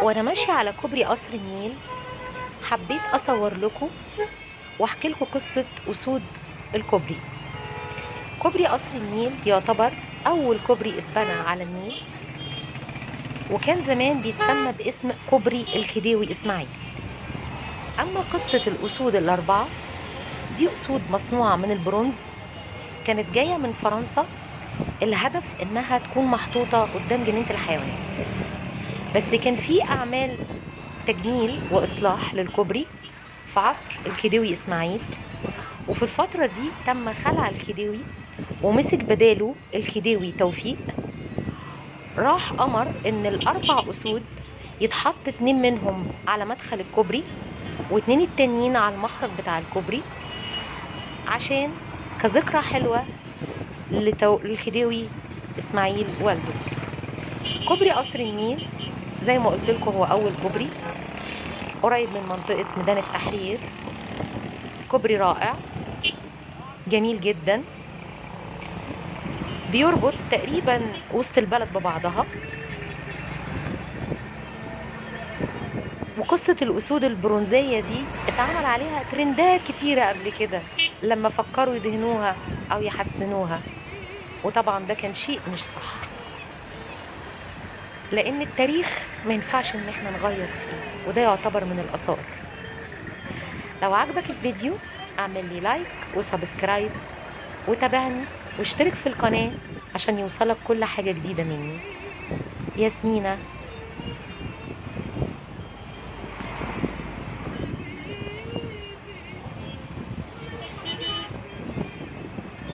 وانا ماشيه على كوبري قصر النيل حبيت اصور لكم واحكي لكم قصه اسود الكوبري. كوبري قصر النيل يعتبر اول كوبري اتبنى على النيل، وكان زمان بيتسمى باسم كوبري الخديوي اسماعيل. اما قصه الاسود الاربعه دي اسود مصنوعه من البرونز، كانت جايه من فرنسا. الهدف انها تكون محطوطه قدام جنينه الحيوانات، بس كان في اعمال تجميل واصلاح للكوبري في عصر الخديوي اسماعيل، وفي الفترة دي تم خلع الخديوي ومسك بداله الخديوي توفيق. راح أمر إن الأربع أسود يتحط 2 منهم على مدخل الكوبري و2 التانيين على المخرج بتاع الكوبري، عشان كذكرى حلوة للخديوي إسماعيل والده. كوبري قصر النيل زي ما قلت لكم هو أول كوبري قريب من منطقة ميدان التحرير. كوبري رائع جميل جدا، بيربط تقريبا وسط البلد ببعضها. وقصة الأسود البرونزية دي اتعمل عليها ترندات كتيرة قبل كده لما فكروا يدهنوها أو يحسنوها، وطبعا ده كان شيء مش صح، لأن التاريخ ما ينفعش إن احنا نغير فيه، وده يعتبر من الآثار. لو عجبك الفيديو اعمل لي لايك وسبسكرايب وتابعني واشترك في القناة عشان يوصلك كل حاجة جديدة مني. ياسمينة.